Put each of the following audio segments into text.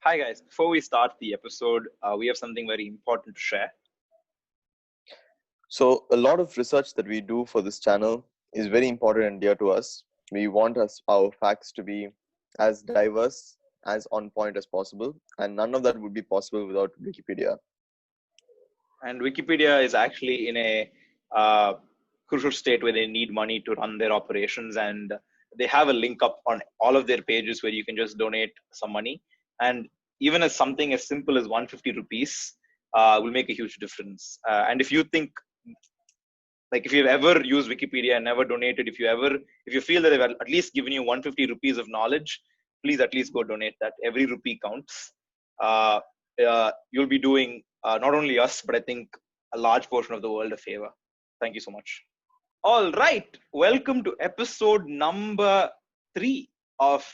Hi guys, before we start the episode, we have something very important to share. So a lot of research that we do for this channel is very important and dear to us. We want our facts to be as diverse, as on point as possible, and none of that would be possible without Wikipedia. And Wikipedia is actually in a uh, crucial state where they need money to run their operations, and they have a link up on all of their pages where you can just donate some money. And even as something as simple as 150 rupees will make a huge difference. And if you think, like, if you've ever used Wikipedia and never donated, if you feel that they've at least given you 150 rupees of knowledge, please at least go donate that. Every rupee counts. Uh, you'll be doing not only us, but I think a large portion of the world a favor. Thank you so much. All right. Welcome to episode number 3 of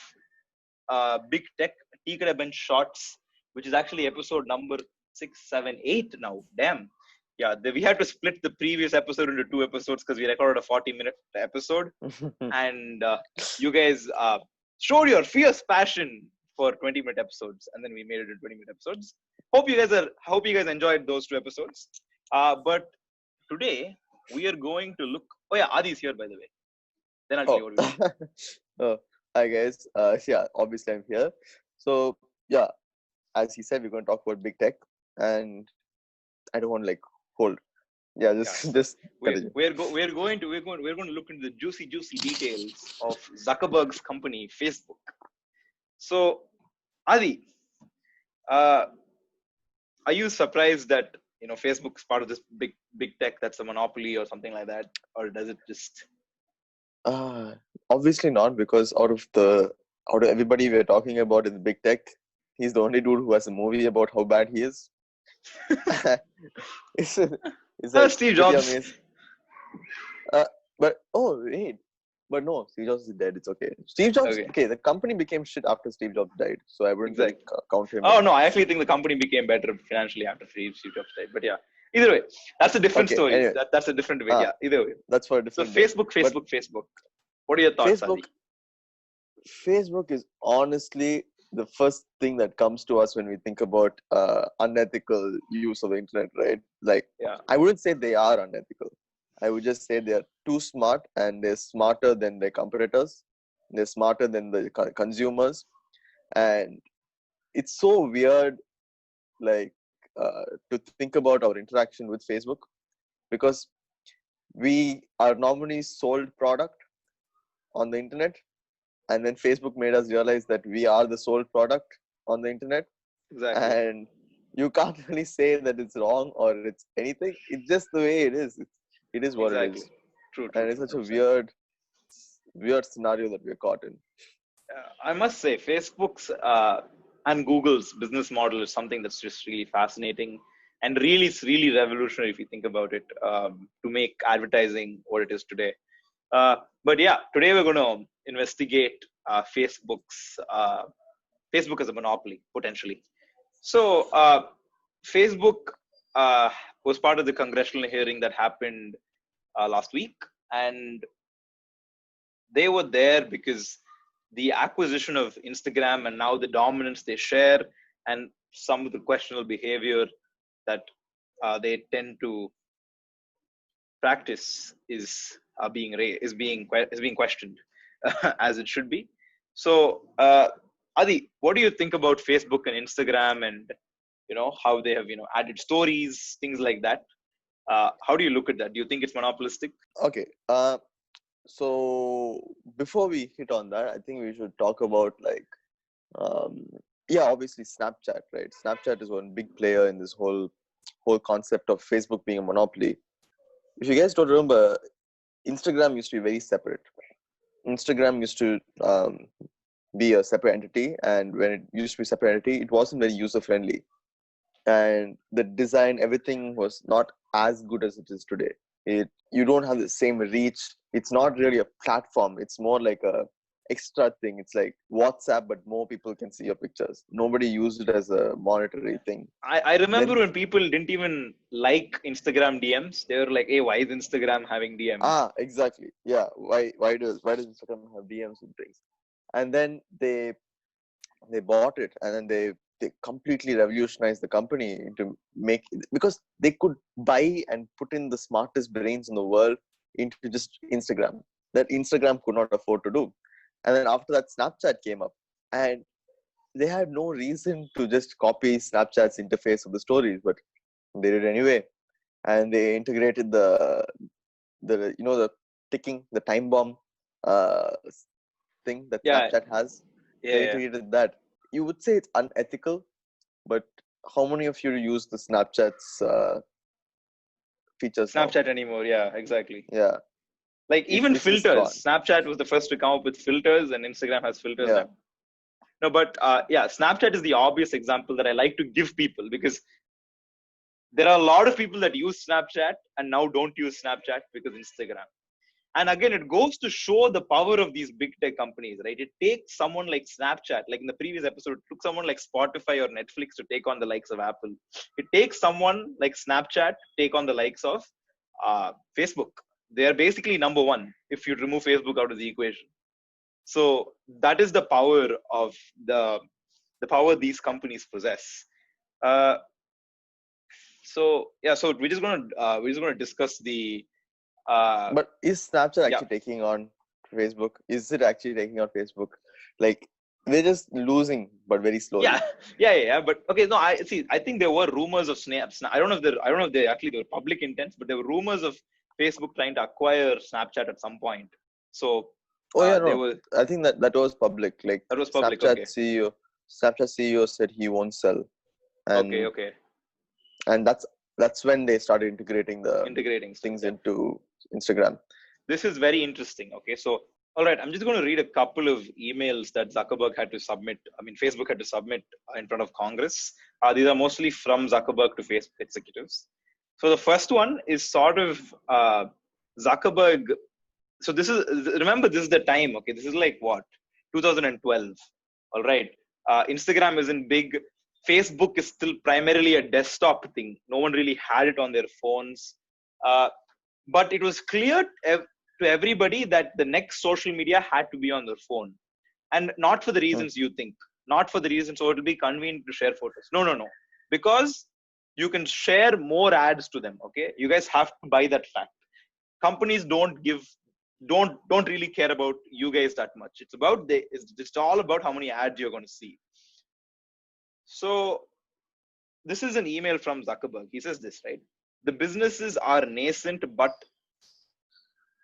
Big Tech TKB Shorts, which is actually episode number 6, 7, 8 now. Damn. Yeah, we had to split the previous episode into 2 episodes because we recorded a 40-minute episode. And you guys showed your fierce passion for 20-minute episodes, and then we made it into 20-minute episodes. Hope you guys enjoyed those 2 episodes. But today we are going to look. Oh yeah, Adi's here, by the way. Then I'll tell you what we do. Oh, hi guys. Yeah, obviously I'm here. So yeah, as he said, we're going to talk about big tech, and I don't want to hold. Yeah, just we're going to look into the juicy details of Zuckerberg's company, Facebook. So, Adi, are you surprised that Facebook's part of this big tech that's a monopoly or something like that, or does it just? Obviously not, because out of everybody we're talking about in big tech, he's the only dude who has a movie about how bad he is. it's like Steve Jobs. Amazing. But no, Steve Jobs is dead. It's okay. Steve Jobs. Okay, the company became shit after Steve Jobs died, so I wouldn't count him. Oh no, I actually think the company became better financially after Steve Jobs died. But yeah, either way, that's a different story. Anyway. That's a different way. Yeah, either way. That's for a different. So Facebook. What are your thoughts, Adi? Facebook is honestly the first thing that comes to us when we think about unethical use of the internet, right? I wouldn't say they are unethical. I would just say they're too smart, and they're smarter than their competitors. They're smarter than the consumers. And it's so weird, to think about our interaction with Facebook, because we are normally sold product on the internet. And then Facebook made us realize that we are the sold product on the internet. Exactly. And you can't really say that it's wrong or it's anything. It's just the way it is. It is what it is. True. And it's such a weird scenario that we're caught in. I must say, Facebook's and Google's business model is something that's just really fascinating and really revolutionary if you think about it, to make advertising what it is today. But yeah, today we're going to investigate Facebook as a monopoly, potentially. So Facebook was part of the congressional hearing that happened last week, and they were there because the acquisition of Instagram and now the dominance they share and some of the questionable behavior that they tend to practice is being questioned as it should be. So, Adi, what do you think about Facebook and Instagram, and how they have added stories, things like that? How do you look at that? Do you think it's monopolistic? Okay. So before we hit on that, I think we should talk about obviously Snapchat, right? Snapchat is one big player in this whole concept of Facebook being a monopoly. If you guys don't remember, Instagram used to be very separate. Instagram used to be a separate entity, and when it used to be a separate entity, it wasn't very user friendly, and the design, everything was not as good as it is today. You don't have the same reach. It's not really a platform. It's more like a extra thing. It's like WhatsApp, but more people can see your pictures. Nobody used it as a monetary thing. I remember when people didn't even like Instagram DMs. They were like, "Hey, why is Instagram having DMs?" Exactly. Yeah. Why does Instagram have DMs and things? And then they bought it, and then they they completely revolutionized the company to make, because they could buy and put in the smartest brains in the world into just Instagram that Instagram could not afford to do. And then after that, Snapchat came up, and they had no reason to just copy Snapchat's interface of the stories, but they did anyway. And they integrated the the ticking, the time bomb uh, thing that Yeah, Snapchat has. yeah, They yeah. integrated that. You would say it's unethical, but how many of you use the Snapchat's features now? Snapchat anymore. Yeah, exactly. Yeah, Like even it's just gone. filters. Snapchat was the first to come up with filters, and Instagram has filters Yeah, now. No, but yeah, Snapchat is the obvious example that I like to give people, because there are a lot of people that use Snapchat and now don't use Snapchat because Instagram. And again, it goes to show the power of these big tech companies, right? It takes someone like Snapchat, like in the previous episode, it took someone like Spotify or Netflix to take on the likes of Apple. It takes someone like Snapchat to take on the likes of Facebook. They are basically number one if you remove Facebook out of the equation. So that is the power of the power these companies possess. Uh, so yeah, so we're just gonna discuss the uh, but is Snapchat yeah. actually taking on Facebook? Is it actually taking on Facebook? Like, they're just losing, but very Yeah, slowly. yeah. But okay, no, I see. I think there were rumors of Snaps. I don't know if they actually they were public intents, but there were rumors of Facebook trying to acquire Snapchat at some point. So Oh yeah, they no, were I think that was public. Like, that was public. Okay, Snapchat CEO said he won't sell, okay, and okay. that's when they started integrating the Integrating stuff. things Yeah, into Instagram. this is very interesting. Okay, so all right, I'm just going to read a couple of emails that Zuckerberg had to submit. I mean, Facebook had to submit in front of Congress. These are mostly from Zuckerberg to Facebook executives. So the first one is sort of Zuckerberg. So this is, remember, this is the time. Okay, this is like what, 2012. All right, Instagram isn't big. Facebook is still primarily a desktop thing. No one really had it on their phones. Uh, but it was clear to everybody that the next social media had to be on their phone, and not for the Hmm. reasons you think, not for the reason so it'll be convenient to share photos. No, because you can share more ads to them. Okay, you guys have to buy that fact. Companies don't really care about you guys that much. It's just all about how many ads you're going to see. So this is an email from Zuckerberg. He says this, right? The businesses are nascent, but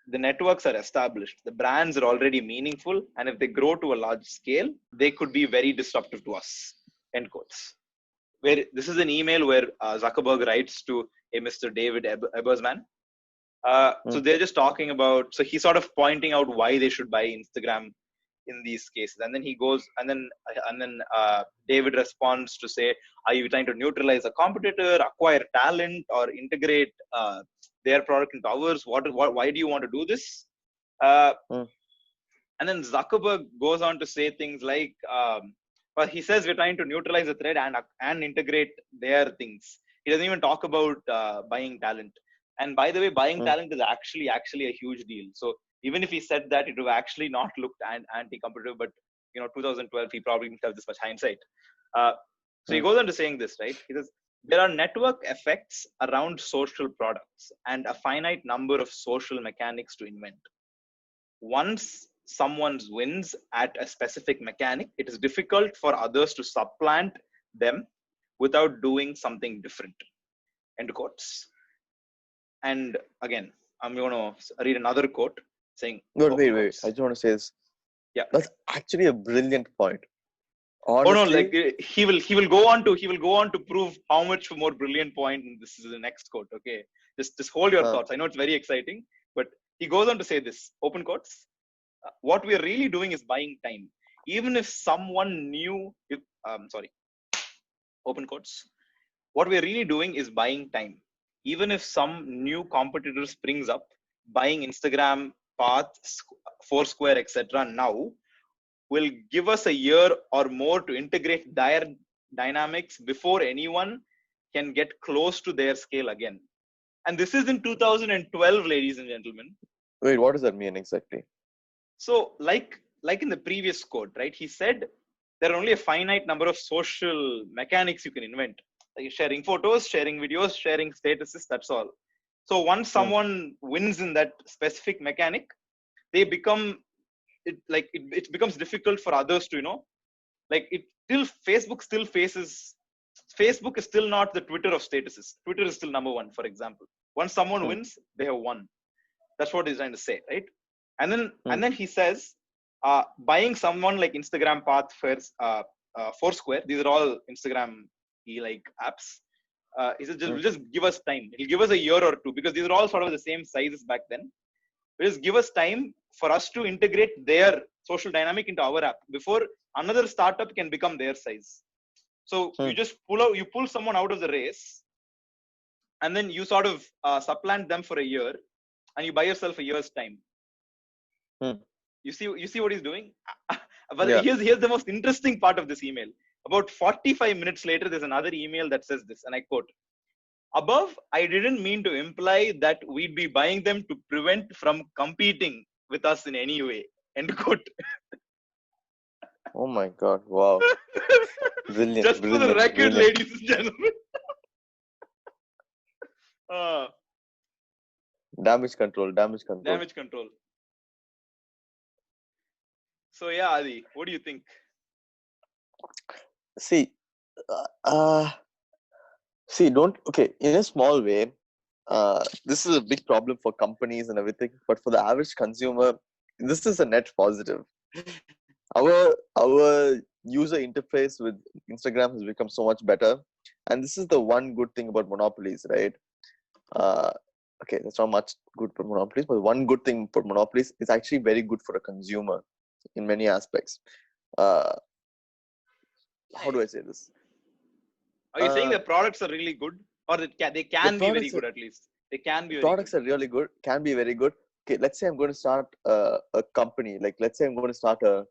the networks are established, the brands are already meaningful, and if they grow to a large scale, they could be very disruptive to us. End quotes. Where this is an email where Zuckerberg writes to a Mr. David Ebersman. So Hmm. they're just talking about. So he's sort of pointing out why they should buy Instagram in these cases, and then he goes, and then David responds to say, "Are you trying to neutralize a competitor, acquire talent, or integrate their product into ours? Why do you want to do this?" Uh, Hmm. and then Zuckerberg goes on to say things like, well, he says we're trying to neutralize the threat and integrate their things. He doesn't even talk about buying talent. And by the way, buying Hmm. talent is actually a huge deal. So even if he said that, it would have actually not looked anti-competitive. But 2012, he probably didn't have this much hindsight. Uh, so he Hmm. goes on to saying this, right? He says there are network effects around social products and a finite number of social mechanics to invent. Once someone wins at a specific mechanic, it is difficult for others to supplant them without doing something different. End quotes. And again, I'm going to read another quote saying, But open wait. I quotes. just want to say this. Yeah. That's actually a brilliant point. Oh no, like Honestly, he will go on to prove how much more brilliant point. And this is the next quote. Okay, just hold your huh. thoughts. I know it's very exciting, but he goes on to say this. Open quotes. What we are really doing is buying time. Even if someone new, sorry, open quotes. What we are really doing is buying time. Even if some new competitor springs up, buying Instagram, Path, Foursquare, etc. now will give us a year or more to integrate their dynamics before anyone can get close to their scale again. And this is in 2012, ladies and gentlemen. Wait, what does that mean exactly? So, like in the previous quote, right? He said there are only a finite number of social mechanics you can invent. Like sharing photos, sharing videos, sharing statuses, that's all. So once someone wins in that specific mechanic, they become it becomes difficult for others to, like it still Facebook is still not the Twitter of statuses. Twitter is still number one, for example. Once someone wins, they have won. That's what he's trying to say, right? And then he says, buying someone like Instagram Path, first, Foursquare. These are all Instagram like apps. He says, just give us time. He'll give us a year or two, because these are all sort of the same sizes back then. Just give us time for us to integrate their social dynamic into our app before another startup can become their size. So you just pull someone out of the race, and then you sort of supplant them for a year, and you buy yourself a year's time. You see what he's doing. But here's the most interesting part of this email. About 45 minutes later, there's another email that says this, and I quote: "Above, I didn't mean to imply that we'd be buying them to prevent from competing with us in any way." End quote. Oh my God! Wow. Brilliant. Just for the record, ladies and gentlemen. Damage control. So yeah, Adi, what do you think? See, in a small way, this is a big problem for companies and everything, but for the average consumer, this is a net positive. Our user interface with Instagram has become so much better, and this is the one good thing about Monopolies, right? Okay, that's not much good for Monopolies, but one good thing for Monopolies is actually very good for a consumer in many aspects. How do I say this? Are you saying the products are really good, or they can be very good at least? They can be. Products are really good, can be very good. Okay, let's say I'm going to start a company. Like, let's say I'm going to start a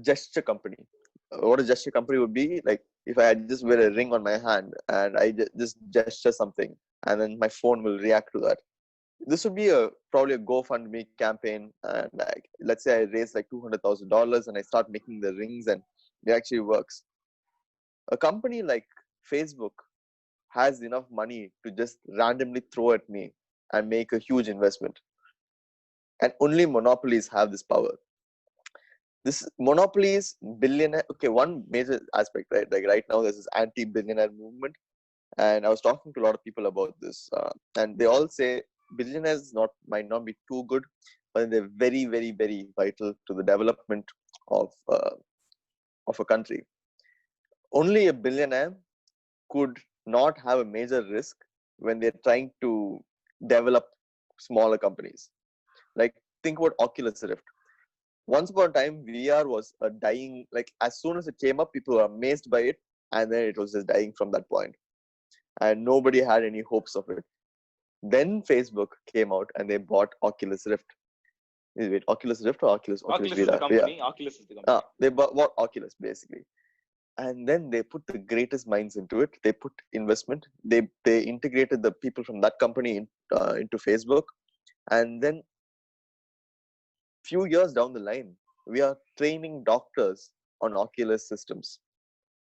gesture company. What a gesture company would be like if I just wear a ring on my hand and I just gesture something, and then my phone will react to that. This would be probably a GoFundMe campaign, and let's say I raise like $200,000 and I start making the rings, and it actually works. A company like Facebook has enough money to just randomly throw at me and make a huge investment, and only monopolies have this power. This monopolies, billionaire. Okay, one major aspect, right? Like right now, there's this anti-billionaire movement, and I was talking to a lot of people about this, and they all say billionaires might not be too good, but they're very, very, very vital to the development of a country. Only a billionaire could not have a major risk when they're trying to develop smaller companies. Like, think about Oculus Rift. Once upon a time, VR was a dying, like as soon as it came up, people were amazed by it, and then it was just dying from that point. And nobody had any hopes of it. Then Facebook came out and they bought Oculus Rift. Wait, Oculus Rift or Oculus Oculus is the company. Yeah. Oculus is the company. They bought Oculus basically. And then they put the greatest minds into it. They put investment. They integrated the people from that company into Facebook. And then few years down the line, we are training doctors on Oculus systems.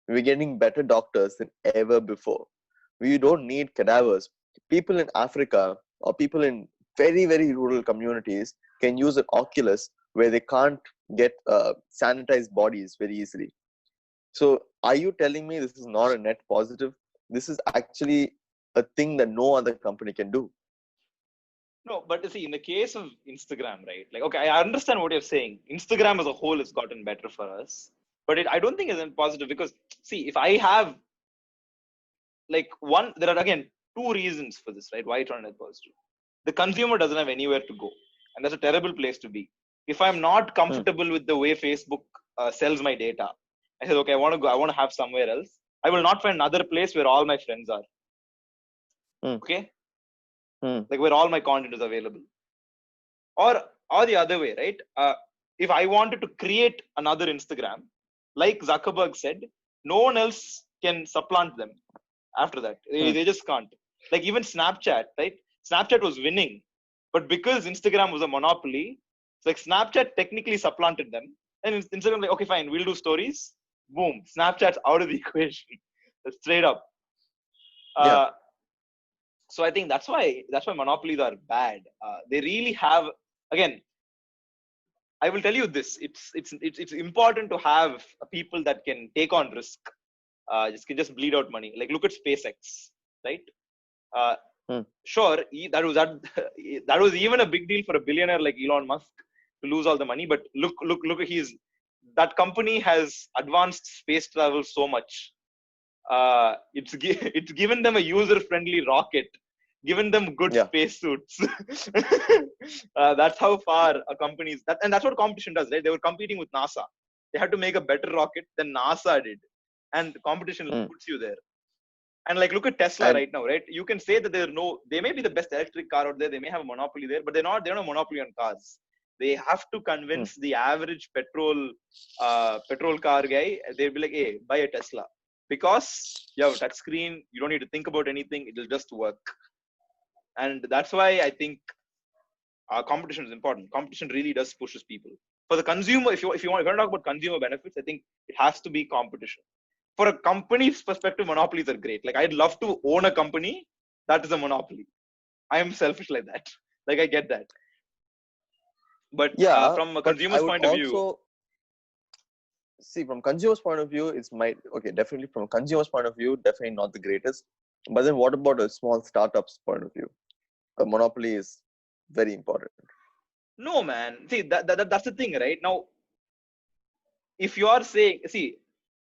We're getting better doctors than ever before. We don't need cadavers. People in Africa or people in very, very rural communities can use an Oculus where they can't get sanitized bodies very easily. So are you telling me this is not a net positive? This is actually a thing that no other company can do. No, but you see, in the case of Instagram, right? Like, okay, I understand what you're saying. Instagram as a whole has gotten better for us, but I don't think it's positive because, see, if I have like there are again two reasons for this, right? Why it's not net positive. The consumer doesn't have anywhere to go, and that's a terrible place to be. If I'm not comfortable with the way Facebook sells my data, I said, okay, I want to go. I want to have somewhere else. I will not find another place where all my friends are. Okay. Like where all my content is available, or the other way, right? If I wanted to create another Instagram, like Zuckerberg said, no one else can supplant them after that. They just can't. Like even Snapchat, right? Snapchat was winning, but because Instagram was a monopoly, It's like Snapchat technically supplanted them. And Instagram like, okay, fine, we'll do stories. Boom. Snapchat's out of the equation. Straight up. Yeah. So I think that's why monopolies are bad. They really have, again, I will tell you this. It's important to have people that can take on risk. Just bleed out money. Like look at SpaceX, right? Uh, Sure, that was even a big deal for a billionaire like Elon Musk to lose all the money. But look, that company has advanced space travel so much. It's given them a user-friendly rocket, given them good spacesuits. That's how far a company is. And that's what competition does, right? They were competing with NASA. They had to make a better rocket than NASA did, and the competition puts you there. And like, look at Tesla right now, right? You can say that they may be the best electric car out there. They may have a monopoly there, but they're not a monopoly on cars. They have to convince the average petrol car guy. They'll be like, hey, buy a Tesla. Because you have a touch screen, you don't need to think about anything. It'll just work. And that's why I think competition is important. Competition really does pushes people. For the consumer, if you want to talk about consumer benefits, I think it has to be competition. For a company's perspective, monopolies are great. Like I'd love to own a company that is a monopoly. I am selfish like that. Like I get that. But from a consumer's point of view, see, from consumer's point of view, definitely from a consumer's point of view, definitely not the greatest. But then what about a small startup's point of view? A monopoly is very important. No, man. See, that's the thing, right? Now, if you are saying, see,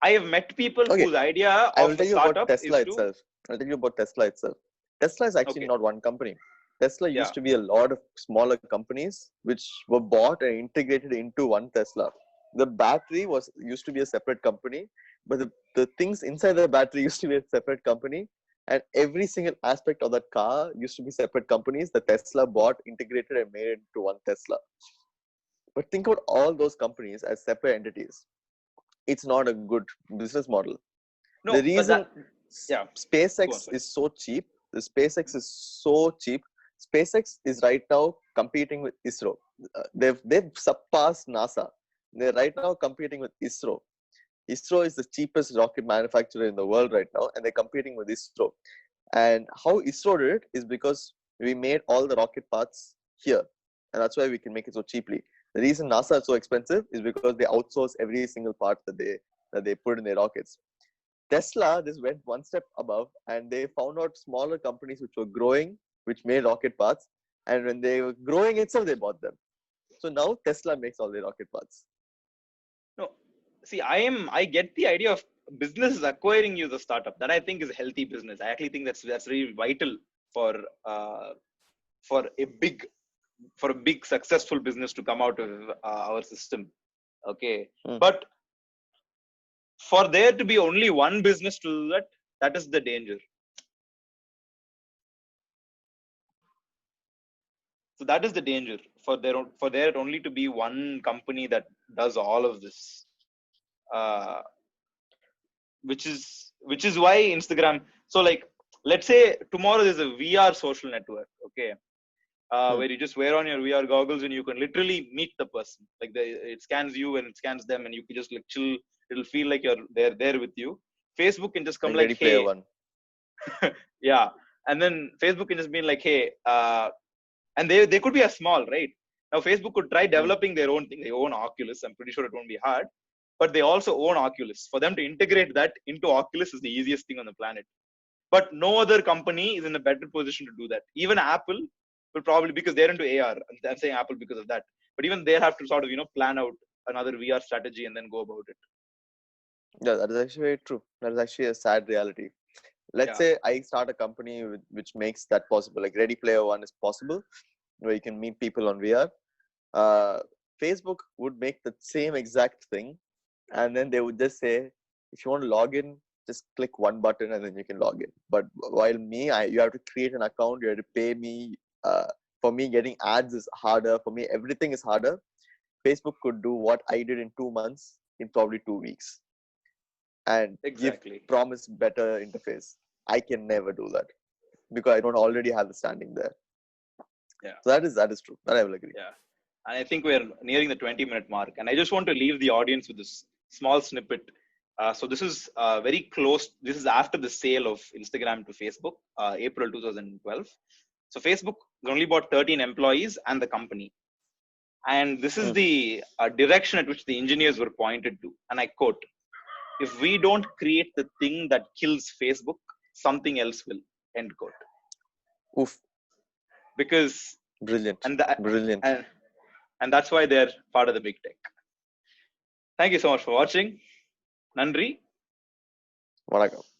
I have met people whose idea of a startup is to... I'll tell you about Tesla itself. Tesla is actually not one company. Tesla used to be a lot of smaller companies which were bought and integrated into one Tesla. The battery used to be a separate company, but the things inside the battery used to be a separate company, and every single aspect of that car used to be separate companies that Tesla bought, integrated, and made into one Tesla. But think about all those companies as separate entities. It's not a good business model. No, the reason SpaceX is so cheap, the SpaceX is so cheap. SpaceX is right now competing with ISRO. They've surpassed NASA. They're right now competing with ISRO. ISRO is the cheapest rocket manufacturer in the world right now, and they're competing with ISRO. And how ISRO did it is because we made all the rocket parts here, and that's why we can make it so cheaply. The reason NASA is so expensive is because they outsource every single part that they put in their rockets. Tesla just went one step above, and they found out smaller companies which were growing, which made rocket parts, and when they were growing itself, they bought them. So now Tesla makes all the rocket parts. No, see, I get the idea of business acquiring you the startup. That I think is a healthy business. I actually think that's really vital for a big successful business to come out of our system. Okay, but for there to be only one business to do that, that is the danger. So that is the danger, for there only to be one company that does all of this, which is why Instagram. So like, let's say tomorrow there's a VR social network, okay, where you just wear on your VR goggles and you can literally meet the person. Like it scans you and it scans them, and you can just like chill. It'll feel like they're there with you. Facebook can just come like hey, yeah, and then Facebook can just be like, hey, and they could be a small, right? Now Facebook could try developing their own thing. They own Oculus. I'm pretty sure it won't be hard, but they also own Oculus. For them to integrate that into Oculus is the easiest thing on the planet. But no other company is in a better position to do that. Even Apple will probably, because they're into AR. I'm saying Apple because of that. But even they have to sort of plan out another VR strategy and then go about it. Yeah, that is actually very true. That is actually a sad reality. Let's say I start a company which makes that possible. Like Ready Player One is possible, where you can meet people on VR. Facebook would make the same exact thing, and then they would just say, if you want to log in, just click one button and then you can log in. But while you have to create an account, you have to pay me. For me, getting ads is harder. For me, everything is harder. Facebook could do what I did in 2 months in probably 2 weeks. And promise better interface. I can never do that because I don't already have the standing there. Yeah. So that is true. That I will agree. Yeah. And I think we're nearing the 20-minute mark. And I just want to leave the audience with this small snippet. So this is very close. This is after the sale of Instagram to Facebook, April 2012. So Facebook only bought 13 employees and the company. And this is the direction at which the engineers were pointed to. And I quote, "If we don't create the thing that kills Facebook, something else will," end quote. Oof. Because Brilliant. Brilliant. And that's why they're part of the big tech. Thank you so much for watching. Nandri. வணக்கம்.